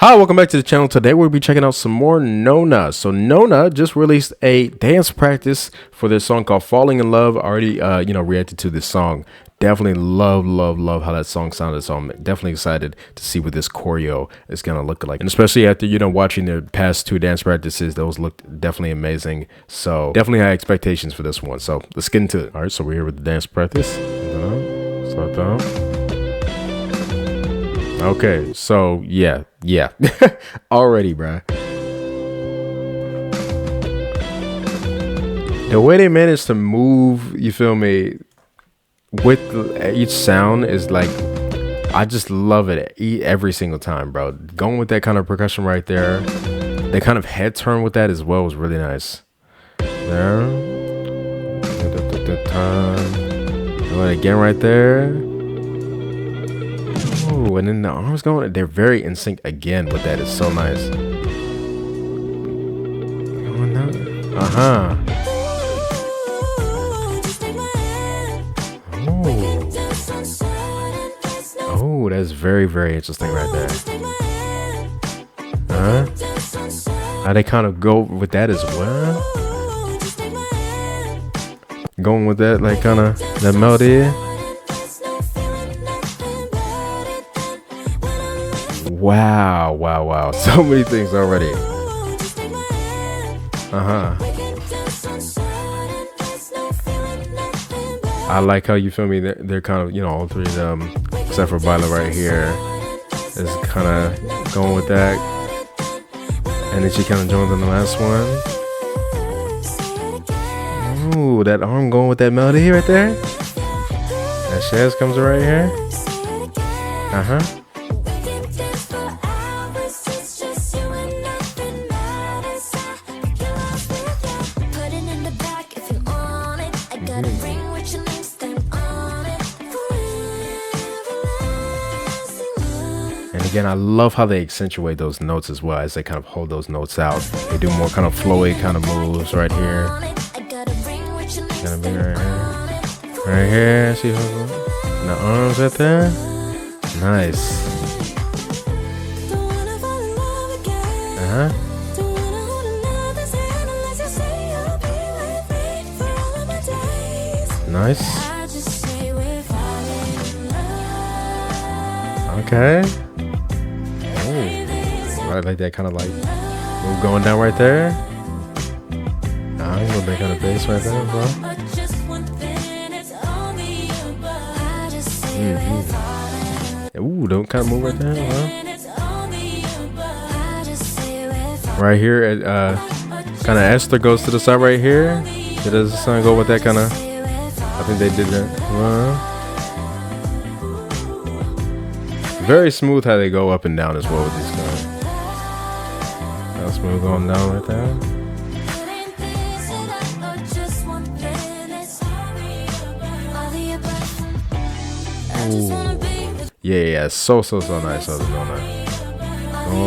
Hi, welcome back to the channel. Today we'll be checking out some more Nona. So Nona just released a dance practice for this song called Falling in Love. I already reacted to this song. Definitely love how that song sounded. So I'm definitely excited to see what this choreo is gonna look like. And especially after watching the past two dance practices, those looked definitely amazing. So definitely high expectations for this one. So let's get into it. Alright, so we're here with the dance practice. Start down. Okay, so yeah. Already, bruh. The way they managed to move, you feel me, with each sound is like, I just love it every single time, bro. Going with that kind of percussion right there, the kind of head turn with that as well was really nice. There. Do it again right there. Ooh, and then the arms going, they're very in sync again with that. It's so nice. Oh, that's very interesting right there. How they kind of go with that as well. Going with that, like kind of that melody. Wow. So many things already. I like how, you feel me, they're kind of, all three of them, except for Baila right here, is kind of going with that. And then she kind of joins in the last one. Ooh, that arm going with that melody right there. That Shaz comes right here. And again, I love how they accentuate those notes as well as they kind of hold those notes out. They do more kind of flowy kind of moves right here. Right here, see the arms right there. Nice. Nice. Okay. Oh, I like that kind of like move going down right there. I love that kind of bass right there, bro. Ooh, don't kind of move right there, bro. Right here, kind of Esther goes to the side right here. It does the sun go with that kind of. I think they did that. Very smooth how they go up and down as well with these guys. How smooth going down right there. Ooh. Yeah, so nice. Going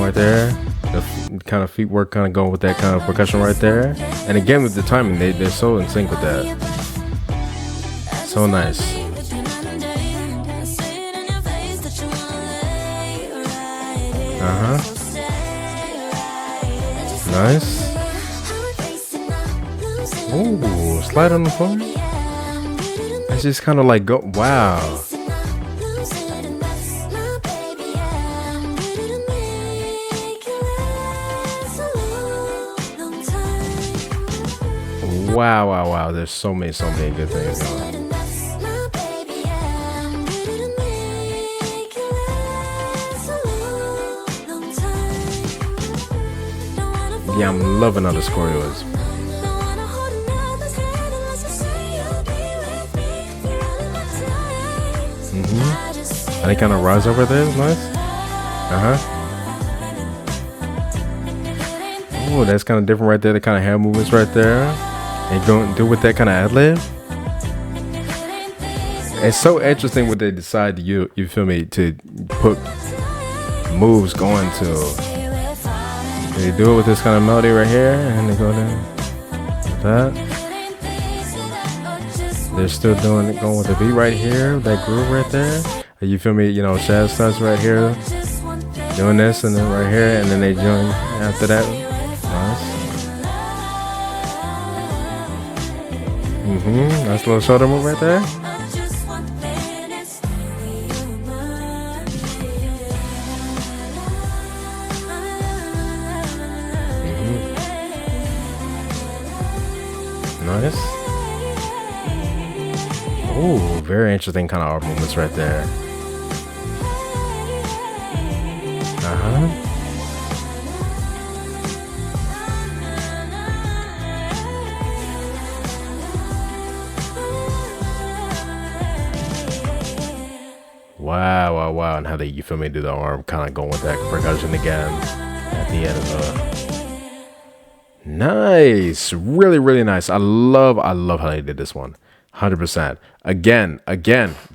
right there. The kind of feet work kind of going with that kind of percussion right there. And again with the timing, they're so in sync with that. So nice. Nice. Ooh, slide on the floor. It's just kind of like go. Wow. Wow. There's so many good things going. Yeah, I'm loving how the choreo is. And they kind of rise over there. Nice. Oh, that's kind of different right there. The kind of hand movements right there. And going do with that kind of ad lib. It's so interesting what they decide to you feel me, to put moves going to. They do it with this kind of melody right here, and they go down with that. They're still doing it, going with the beat right here, that groove right there. You feel me? Shaz starts right here. Doing this and then right here, and then they join after that. Nice. Nice little shoulder move right there. Nice. Oh, very interesting kind of arm movements right there. Wow, wow, wow. And how they, you feel me, do the arm kind of going with that percussion again at the end of the. Nice. Really, really nice. I love how they did this one. 100%. Again,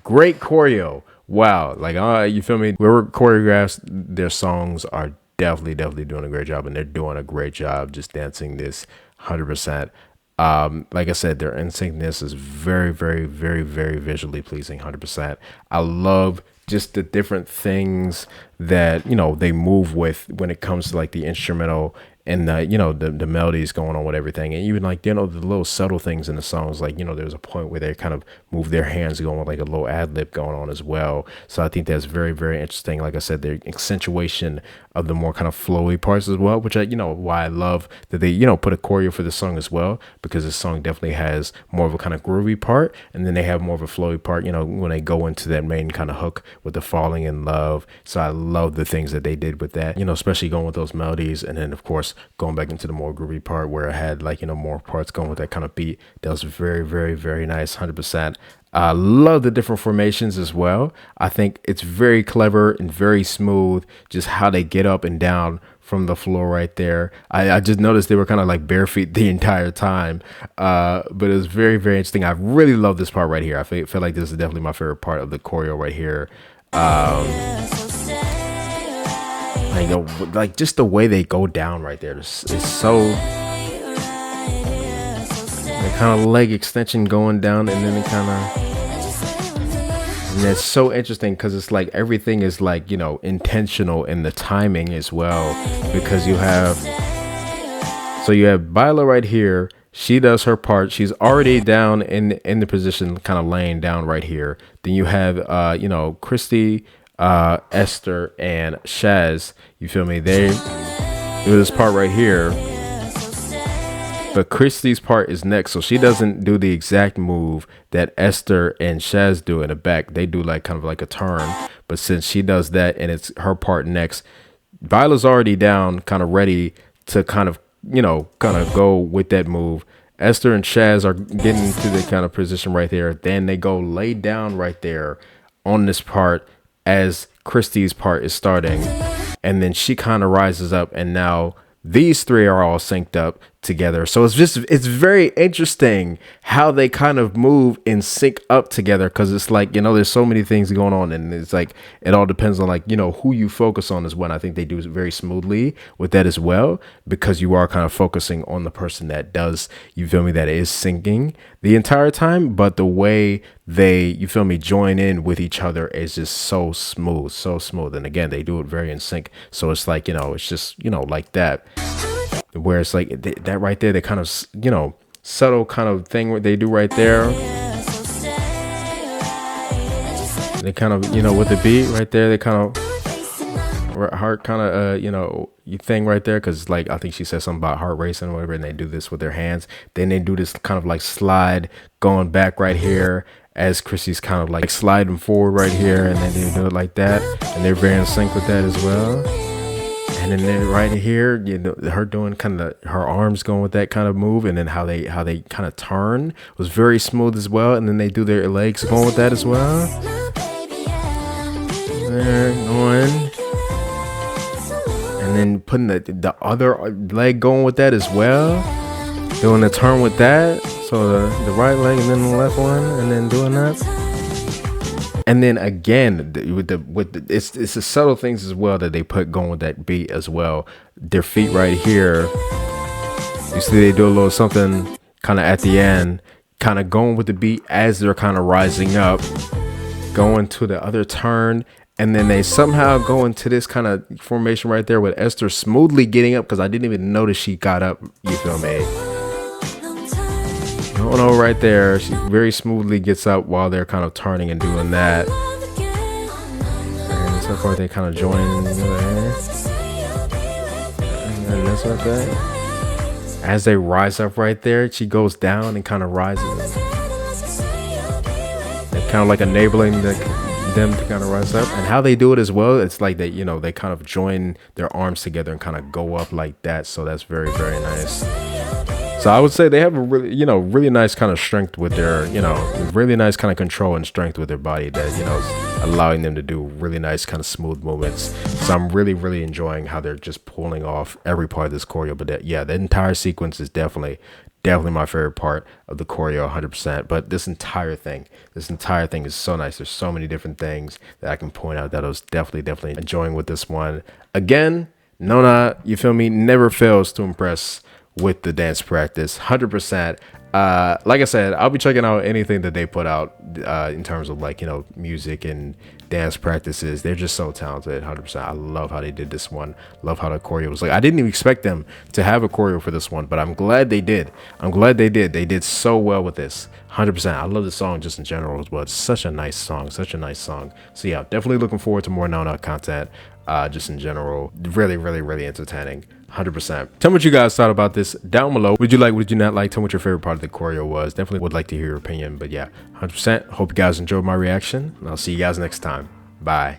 great choreo. Wow. Like, you feel me? Whoever choreographs their songs are definitely doing a great job, and they're doing a great job just dancing this 100%. Like I said, their insyncness is very visually pleasing. 100%. I love just the different things that they move with when it comes to like the instrumental and the melodies going on with everything, and even like the little subtle things in the songs, like there's a point where they kind of move their hands going with like a little ad lib going on as well. So I think that's very interesting. Like I said, the accentuation of the more kind of flowy parts as well, which why I love that they put a choreo for the song as well, because the song definitely has more of a kind of groovy part, and then they have more of a flowy part when they go into that main kind of hook with the falling in love. So I love the things that they did with that, especially going with those melodies, and then of course going back into the more groovy part where I had like more parts going with that kind of beat. That was very nice. 100%. I love the different formations as well. I think it's very clever and very smooth just how they get up and down from the floor right there. I just noticed they were kind of like bare feet the entire time, but it was very interesting. I really love this part right here. I feel like this is definitely my favorite part of the choreo right here. Like just the way they go down right there is so, the kind of leg extension going down, and then it kind of, and it's so interesting because it's like everything is like intentional in the timing as well, because you have Byla right here. She does her part. She's already down in the position, kind of laying down right here. Then you have Christy, Esther, and Shaz. You feel me? They do this part right here, but Christy's part is next, so she doesn't do the exact move that Esther and Shaz do in the back. They do like kind of like a turn, but since she does that and it's her part next, Viola's already down, kind of ready to kind of go with that move. Esther and Shaz are getting into the kind of position right there. Then they go lay down right there on this part as Christy's part is starting, and then she kind of rises up, and now these three are all synced up together. So it's very interesting how they kind of move and sync up together, because it's like there's so many things going on, and it's like it all depends on like who you focus on as well. I think they do it very smoothly with that as well, because you are kind of focusing on the person that does, you feel me, that is syncing the entire time, but the way they, you feel me, join in with each other is just so smooth. And again, they do it very in sync, so it's like it's just like that, where it's like that right there, they kind of subtle kind of thing what they do right there. They kind of with the beat right there, they kind of heart kind of you thing right there, because like I think she said something about heart racing or whatever, and they do this with their hands. Then they do this kind of like slide going back right here as Chrissy's kind of like sliding forward right here, and then they do it like that, and they're very in sync with that as well. And then right here, her doing kind of her arms going with that kind of move, and then how they kind of turn was very smooth as well. And then they do their legs going with that as well. There, going, and then putting the other leg going with that as well, doing the turn with that. So the right leg and then the left one, and then doing that. And then again, it's the subtle things as well that they put going with that beat as well. Their feet right here, you see they do a little something kind of at the end, kind of going with the beat as they're kind of rising up, going to the other turn, And then they somehow go into this kind of formation right there with Esther smoothly getting up, because I didn't even notice she got up. You feel me? Nona right there, she very smoothly gets up while they're kind of turning and doing that. And so far they kind of join in there. And then this right there. As they rise up right there, she goes down and kind of rises. They're kind of like enabling them to kind of rise up. And how they do it as well, it's like they, they kind of join their arms together and kind of go up like that. So that's very, very nice. So I would say they have a really, really nice kind of strength with their, really nice kind of control and strength with their body that, is allowing them to do really nice kind of smooth movements. So I'm really, really enjoying how they're just pulling off every part of this choreo. But yeah, the entire sequence is definitely my favorite part of the choreo, 100%. But this entire thing is so nice. There's so many different things that I can point out that I was definitely enjoying with this one. Again, Nona, you feel me, never fails to impress with the dance practice, 100%. Like I said, I'll be checking out anything that they put out in terms of like, music and dance practices. They're just so talented, 100%. I love how they did this one. Love how the choreo was. Like, I didn't even expect them to have a choreo for this one, but I'm glad they did. They did so well with this, 100%. I love the song just in general as well. It's such a nice song. So yeah, definitely looking forward to more Nona content. Just in general, really entertaining, 100%. Tell me what you guys thought about this down below. Would you like, would you not like? Tell me what your favorite part of the choreo was. Definitely would like to hear your opinion. But yeah, 100%. Hope you guys enjoyed my reaction, and I'll see you guys next time. Bye.